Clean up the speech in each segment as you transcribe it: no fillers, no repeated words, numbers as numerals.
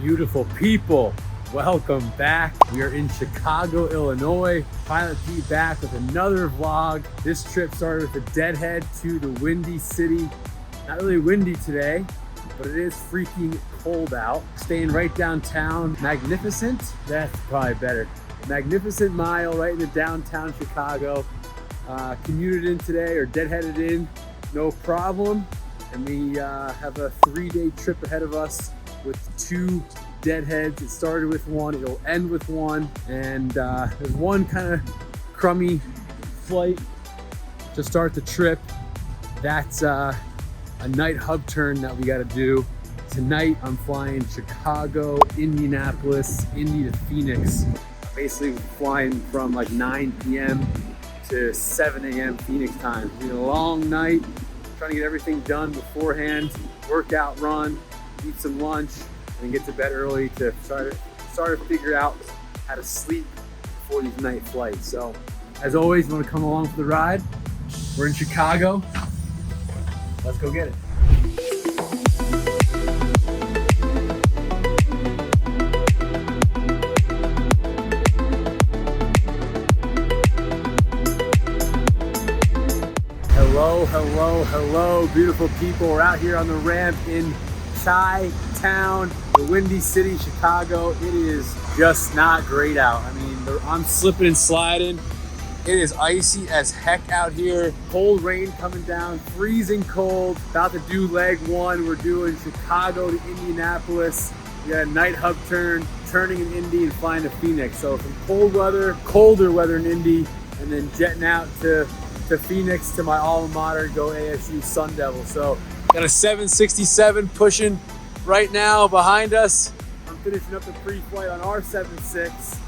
Beautiful people, welcome back. We are in Chicago, Illinois. Pilot P back with another vlog. This trip started with the Deadhead to the Windy City. Not really windy today, but it is freaking cold out. Staying right downtown. Magnificent, that's probably better. Magnificent Mile right in the downtown Chicago. Commuted in today, or deadheaded in, no problem. And we have a 3-day trip ahead of us with 2 deadheads. It started with one, it'll end with one. And there's one kind of crummy flight to start the trip. That's a night hub turn that we got to do. Tonight I'm flying Chicago, Indianapolis, Indy to Phoenix. Basically flying from like 9 p.m. to 7 a.m. Phoenix time. It's been a long night, trying to get everything done beforehand, workout, run, eat some lunch, and get to bed early to start to figure out how to sleep before these night flights. So, as always, you want to come along for the ride? We're in Chicago. Let's go get it. Hello, hello, hello, beautiful people. We're out here on the ramp in Chi-Town, the Windy City, Chicago. It is just not great out. I mean, I'm slipping and sliding. It is icy as heck out here. Cold rain coming down, freezing cold. About to do leg one. We're doing Chicago to Indianapolis. We got a night hub turn, turning in Indy and flying to Phoenix. So from cold weather, colder weather in Indy, and then jetting out to Phoenix to my alma mater, go ASU Sun Devils. So got a 767 pushing right now behind us. I'm finishing up the pre-flight on our 76,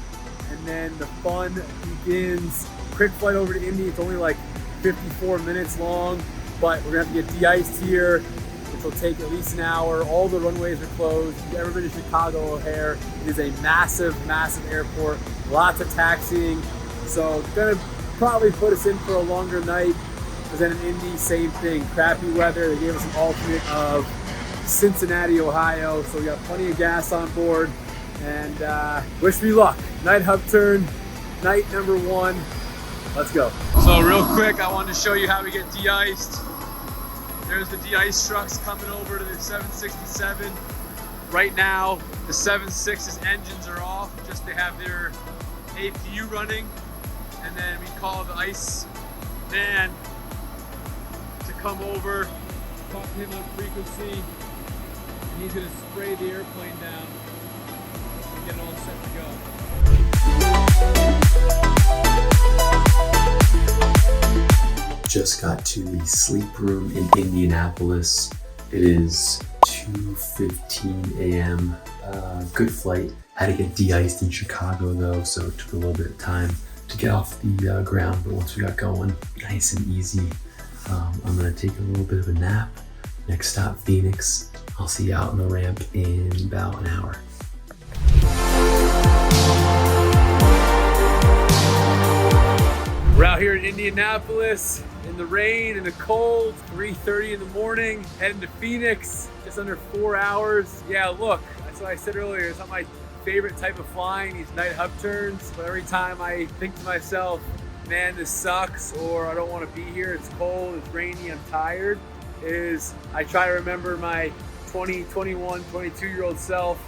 and then the fun begins. Quick flight over to Indy. It's only like 54 minutes long, but we're gonna have to get de-iced here, which will take at least an hour. All the runways are closed. If you've ever been to Chicago O'Hare, it is a massive, massive airport. Lots of taxiing. So it's gonna probably put us in for a longer night. Because then in Indy, same thing. Crappy weather. They gave us an alternate of Cincinnati, Ohio. So we got plenty of gas on board. And wish me luck. Night hub turn, night number 1. Let's go. So real quick, I wanted to show you how we get de-iced. There's the de-ice trucks coming over to the 767. Right now, the 76's engines are off. Just they have their APU running. And then we call the ice man to come over, talk to him on frequency, and he's gonna spray the airplane down and get it all set to go. Just got to the sleep room in Indianapolis. It is 2:15 a.m. Good flight. Had to get de-iced in Chicago though, so it took a little bit of time to get off the ground, but once we got going, nice and easy. I'm gonna take a little bit of a nap. Next stop, Phoenix. I'll see you out on the ramp in about an hour. We're out here in Indianapolis in the rain and the cold, 3:30 in the morning, heading to Phoenix, just under 4 hours. Yeah, look, that's what I said earlier, it's not my favorite type of flying, these night hub turns, but every time I think to myself, man, this sucks, or I don't want to be here, it's cold, it's rainy, I'm tired, I try to remember my 20, 21, 22-year-old self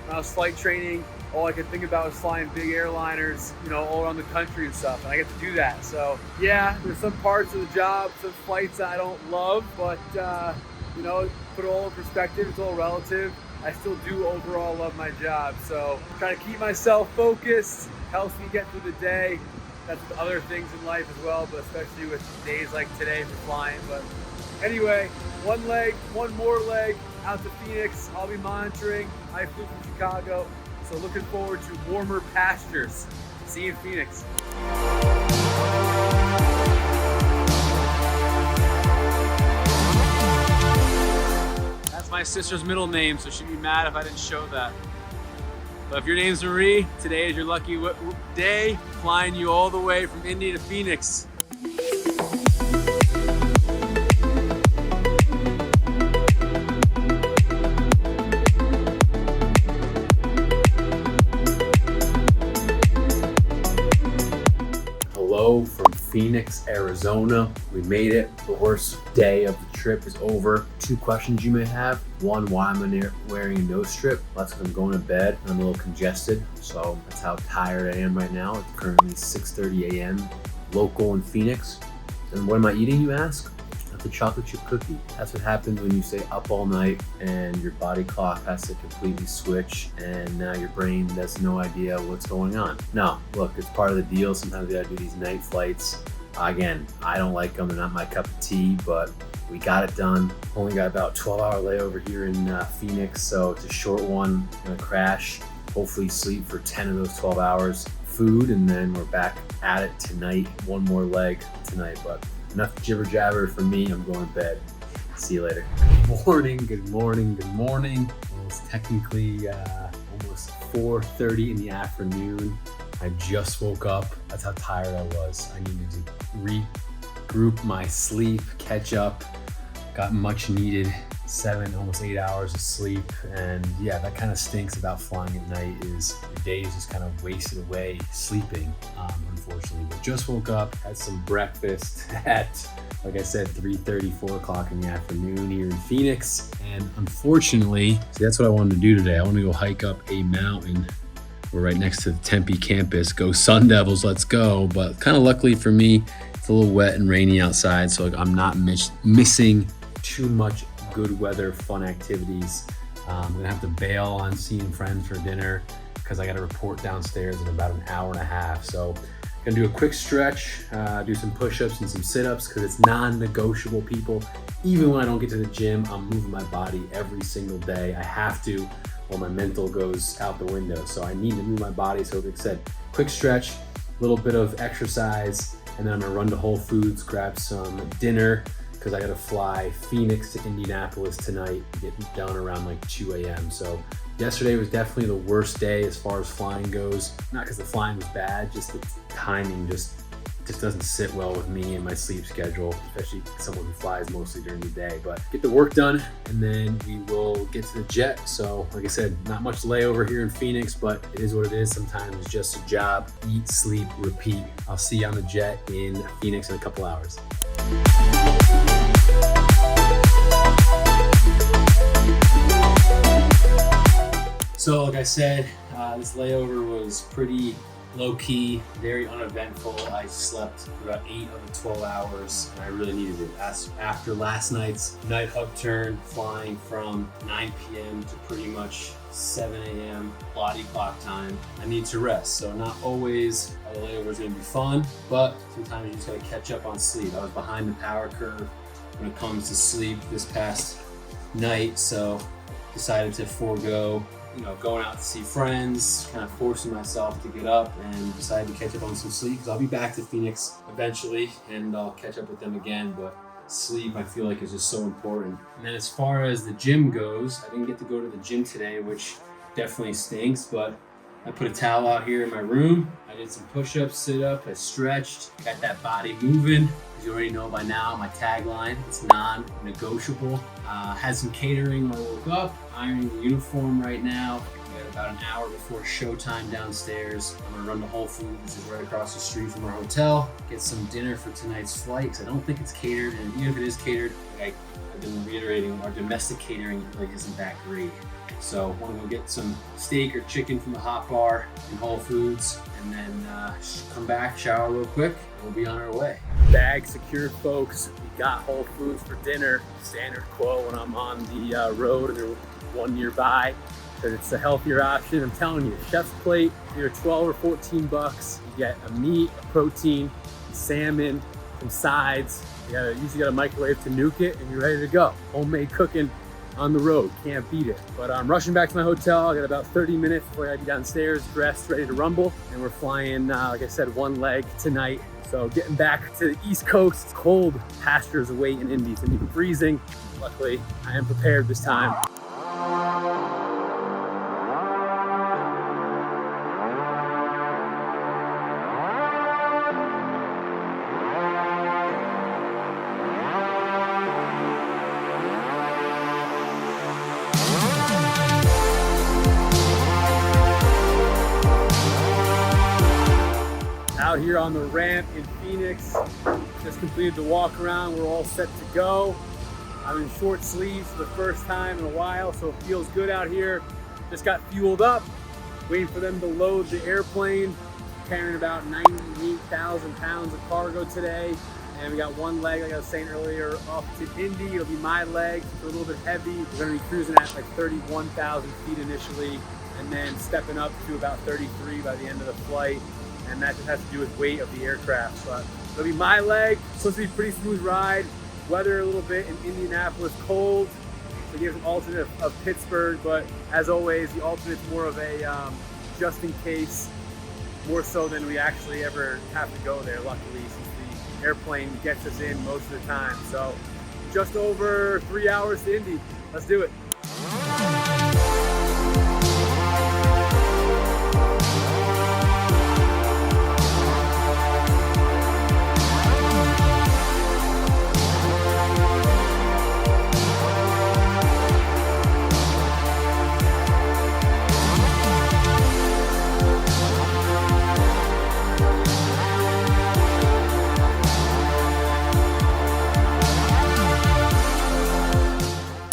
when I was flight training. All I could think about was flying big airliners, you know, all around the country and stuff, and I get to do that. So yeah, there's some parts of the job, some flights that I don't love, but you know, put it all in perspective, it's all relative. I still do overall love my job. So trying to keep myself focused, helps me get through the day. That's with other things in life as well, but especially with days like today for flying. But anyway, one more leg out to Phoenix. I'll be monitoring. I flew from Chicago, so looking forward to warmer pastures. See you in Phoenix. My sister's middle name, so she'd be mad if I didn't show that. But if your name's Marie, today is your lucky day, flying you all the way from Indy to Phoenix. Phoenix, Arizona. We made it. The worst day of the trip is over. 2 questions you may have. One, why am I wearing a nose strip? That's because I'm going to bed and I'm a little congested. So that's how tired I am right now. It's currently 6:30 a.m. local in Phoenix. And what am I eating, you ask? That's a chocolate chip cookie. That's what happens when you stay up all night and your body clock has to completely switch and now your brain has no idea what's going on. No, look, it's part of the deal. Sometimes we gotta do these night flights. Again, I don't like them. They're not my cup of tea, but we got it done. Only got about 12-hour layover here in Phoenix, so it's a short one. Gonna crash, hopefully sleep for 10 of those 12 hours. Food, and then we're back at it tonight. One more leg tonight, but enough jibber jabber for me. I'm going to bed. See you later. Good morning, good morning, good morning. Well, it's technically almost 4:30 in the afternoon. I just woke up. That's how tired I was. I needed to regroup my sleep, catch up. Got much needed 7, almost 8 hours of sleep. And yeah, that kind of stinks about flying at night, is your day is just kind of wasted away sleeping, unfortunately. But just woke up, had some breakfast at, like I said, 3:30, 4 o'clock in the afternoon here in Phoenix. And unfortunately, see, that's what I wanted to do today. I want to go hike up a mountain. We're right next to the Tempe campus. Go Sun Devils, let's go. But kind of luckily for me, it's a little wet and rainy outside, so I'm not missing too much good weather, fun activities. I'm gonna have to bail on seeing friends for dinner because I got to report downstairs in about an hour and a half. So gonna do a quick stretch, do some push-ups and some sit-ups because it's non-negotiable, people. Even when I don't get to the gym, I'm moving my body every single day. I have to, or my mental goes out the window. So I need to move my body. So like I said, quick stretch, a little bit of exercise, and then I'm gonna run to Whole Foods, grab some dinner, because I gotta fly Phoenix to Indianapolis tonight, get done around like 2 a.m. So yesterday was definitely the worst day as far as flying goes. Not because the flying was bad, just the timing just doesn't sit well with me and my sleep schedule, especially someone who flies mostly during the day. But get the work done and then we will get to the jet. So like I said, not much layover here in Phoenix, but it is what it is. Sometimes it's just a job. Eat, sleep, repeat. I'll see you on the jet in Phoenix in a couple hours. So like I said, this layover was pretty low-key, very uneventful. I slept for about 8 of the 12 hours and I really needed it. After last night's night upturn, flying from 9 p.m. to pretty much 7 a.m. body clock time, I need to rest. So not always are the layovers gonna be fun, but sometimes you just gotta catch up on sleep. I was behind the power curve when it comes to sleep this past night, so decided to forego going out to see friends, kind of forcing myself to get up, and decided to catch up on some sleep because I'll be back to Phoenix eventually and I'll catch up with them again. But sleep, I feel like, is just so important. And then as far as the gym goes, I didn't get to go to the gym today, which definitely stinks, but I put a towel out here in my room. I did some push-ups, sit-up, I stretched, got that body moving. As you already know by now, my tagline, it's non-negotiable. Had some catering when I woke up, ironing the uniform right now. We got about an hour before showtime downstairs. I'm gonna run to Whole Foods, which is right across the street from our hotel, get some dinner for tonight's flight, because I don't think it's catered, and even if it is catered, I've been reiterating, our domestic catering really isn't that great. So I'm gonna go get some steak or chicken from the hot bar in Whole Foods, and then come back, shower real quick, and we'll be on our way. Bag secured, folks. We got Whole Foods for dinner. Standard quo when I'm on the road, and there's one nearby, because it's a healthier option. I'm telling you, chef's plate, either 12 or 14 bucks. You get a meat, a protein, salmon, some sides. You usually got a microwave to nuke it, and you're ready to go. Homemade cooking on the road, can't beat it. But I'm rushing back to my hotel. I got about 30 minutes before I gotta be downstairs, dressed, ready to rumble. And we're flying, like I said, one leg tonight. So getting back to the East Coast, it's cold. Pastures await in Indy, it's gonna be freezing. Luckily, I am prepared this time. out here on the ramp in Phoenix. Just completed the walk around. We're all set to go. I'm in short sleeves for the first time in a while, so it feels good out here. Just got fueled up, waiting for them to load the airplane. Carrying about 98,000 pounds of cargo today. And we got one leg, like I was saying earlier, off to Indy. It'll be my leg. It's a little bit heavy. We're gonna be cruising at like 31,000 feet initially, and then stepping up to about 33 by the end of the flight. And that just has to do with weight of the aircraft. But it'll be my leg. Supposed to be a pretty smooth ride. Weather a little bit in Indianapolis, cold. So here's an alternate of Pittsburgh, but as always, the alternate's more of a just in case, more so than we actually ever have to go there, luckily, since the airplane gets us in most of the time. So just over 3 hours to Indy. Let's do it.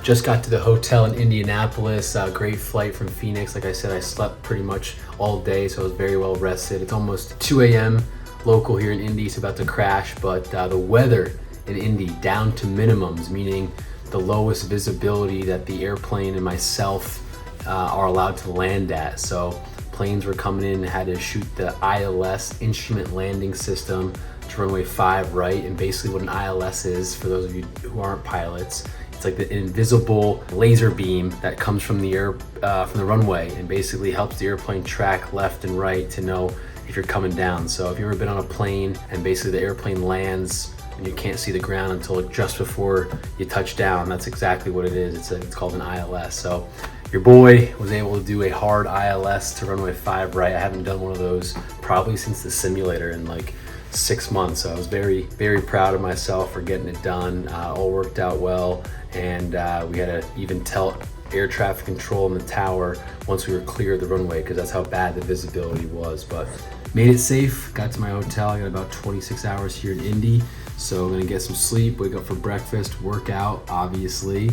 Just got to the hotel in Indianapolis. Great flight from Phoenix. Like I said, I slept pretty much all day, so I was very well rested. It's almost 2 a.m. local here in Indy. It's about to crash, but the weather in Indy down to minimums, meaning the lowest visibility that the airplane and myself are allowed to land at. So planes were coming in and had to shoot the ILS, Instrument Landing System, to runway 5 right. And basically what an ILS is, for those of you who aren't pilots, it's like the invisible laser beam that comes from the runway and basically helps the airplane track left and right to know if you're coming down. So if you've ever been on a plane and basically the airplane lands and you can't see the ground until just before you touch down, that's exactly what it is. It's called an ILS. So your boy was able to do a hard ILS to runway 5 right. I haven't done one of those probably since the simulator in like 6 months. So I was very, very proud of myself for getting it done. All worked out well. And we had to even tell air traffic control in the tower once we were clear of the runway, because that's how bad the visibility was. But made it safe, got to my hotel. I got about 26 hours here in Indy. So I'm gonna get some sleep, wake up for breakfast, work out, obviously.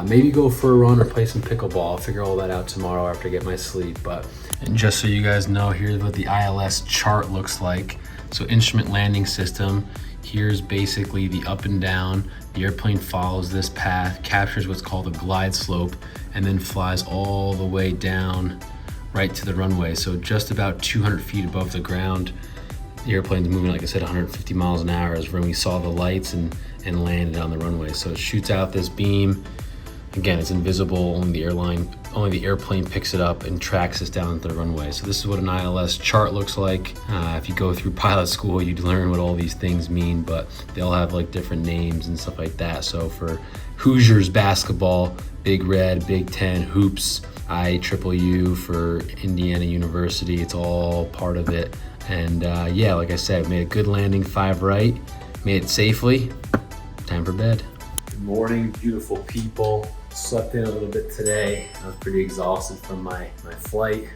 Maybe go for a run or play some pickleball. I'll figure all that out tomorrow after I get my sleep. And just so you guys know, here's what the ILS chart looks like. So Instrument Landing System, here's basically the up and down. The airplane follows this path, captures what's called a glide slope, and then flies all the way down right to the runway. So just about 200 feet above the ground. The airplane's moving, like I said, 150 miles an hour as when we saw the lights and landed on the runway. So it shoots out this beam. Again, it's invisible, only the airplane picks it up and tracks us down the runway. So this is what an ILS chart looks like. If you go through pilot school, you'd learn what all these things mean, but they all have like different names and stuff like that. So for Hoosiers basketball, Big Red, Big Ten, hoops, IUU for Indiana University, it's all part of it. And yeah, like I said, made a good landing 5 right, made it safely. Time for bed. Good morning, beautiful people. Slept in a little bit today. I was pretty exhausted from my flight,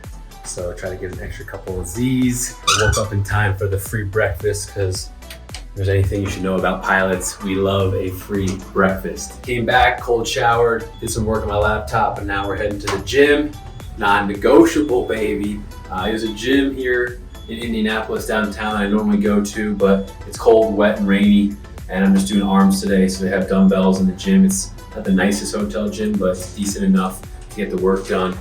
so I tried to get an extra couple of Z's. I woke up in time for the free breakfast, because if there's anything you should know about pilots, we love a free breakfast. Came back, cold showered, did some work on my laptop, and now we're heading to the gym. Non-negotiable, baby. There's a gym here in Indianapolis downtown I normally go to, but it's cold, wet, and rainy, and I'm just doing arms today, so they have dumbbells in the gym. It's not the nicest hotel gym, but it's decent enough to get the work done.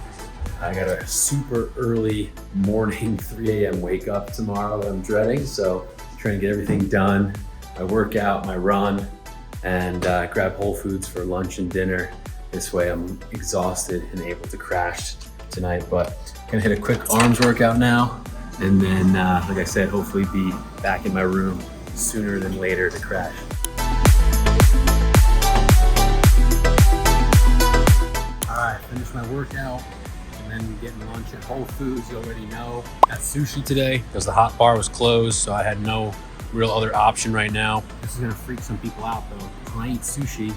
I got a super early morning 3 a.m. wake up tomorrow that I'm dreading, so trying to get everything done. My workout, my run, and grab Whole Foods for lunch and dinner. This way I'm exhausted and able to crash tonight, but gonna hit a quick arms workout now, and then, like I said, hopefully be back in my room sooner than later to crash. Finished my workout and then getting lunch at Whole Foods. You already know. Got sushi today because the hot bar was closed, so I had no real other option right now. This is gonna freak some people out though. When I eat sushi,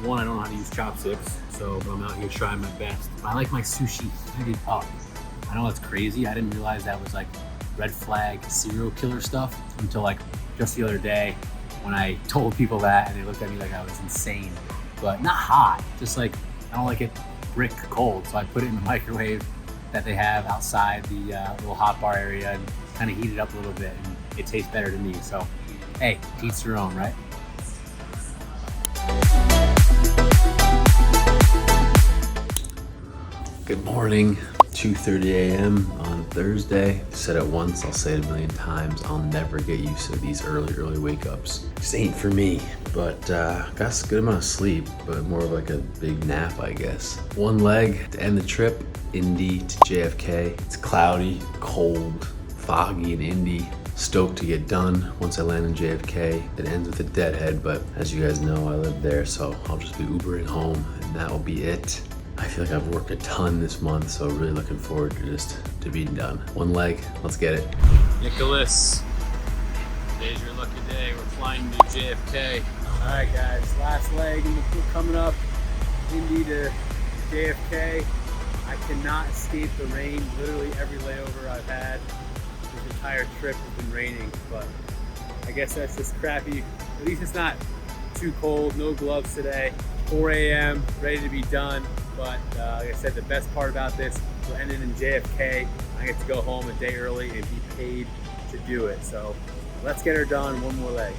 one, I don't know how to use chopsticks, so I'm out here trying my best. I like my sushi heated up. I know that's crazy. I didn't realize that was like red flag serial killer stuff until like just the other day when I told people that and they looked at me like I was insane. But not hot, just like I don't like it brick cold. So I put it in the microwave that they have outside the little hot bar area and kind of heat it up a little bit, and it tastes better to me. So hey, each their own, right? Good morning, 2:30 a.m. on Thursday. I said it once, I'll say it a million times. I'll never get used to these early wake ups. Just ain't for me, but got a good amount of sleep, but more of like a big nap, I guess. One leg to end the trip, Indy to JFK. It's cloudy, cold, foggy in Indy. Stoked to get done once I land in JFK. It ends with a deadhead, but as you guys know, I live there, so I'll just be Ubering home and that will be it. I feel like I've worked a ton this month, so really looking forward to being done. One leg, let's get it. Nicholas, today's your lucky day. We're flying to JFK. All right, guys, last leg in the pool coming up. Indy to JFK. I cannot escape the rain. Literally every layover I've had this entire trip has been raining, but I guess that's just crappy. At least it's not too cold. No gloves today. 4 a.m. ready to be done. But like I said, the best part about this, we're ending in JFK. I get to go home a day early and be paid to do it. So let's get her done. One more leg.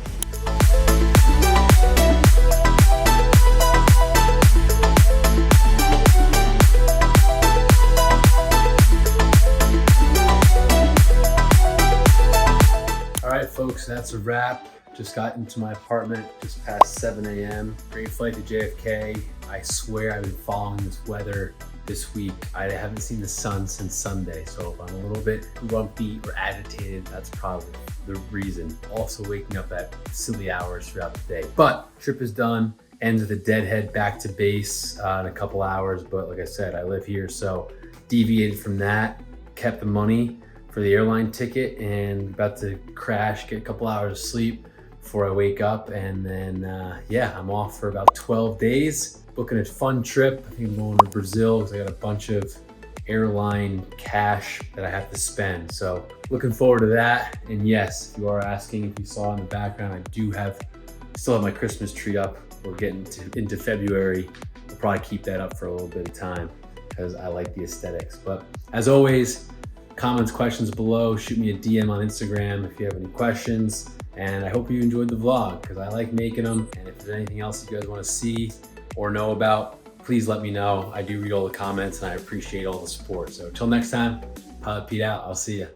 All right, folks, that's a wrap. Just got into my apartment just past 7 a.m. Great flight to JFK. I swear I've been following this weather this week. I haven't seen the sun since Sunday, so if I'm a little bit grumpy or agitated, that's probably the reason. Also waking up at silly hours throughout the day. But trip is done. Ends with a deadhead back to base in a couple hours. But like I said, I live here, so deviated from that, kept the money for the airline ticket and about to crash, get a couple hours of sleep before I wake up, and then yeah, I'm off for about 12 days. Booking a fun trip. I think I'm going to Brazil because I got a bunch of airline cash that I have to spend. So looking forward to that. And yes, if you are asking, if you saw in the background, I still have my Christmas tree up. We're getting into February. We'll probably keep that up for a little bit of time because I like the aesthetics. But as always, comments, questions below. Shoot me a DM on Instagram if you have any questions. And I hope you enjoyed the vlog because I like making them. And if there's anything else you guys want to see or know about, please let me know. I do read all the comments and I appreciate all the support. So until next time, Pilot Pete out. I'll see you.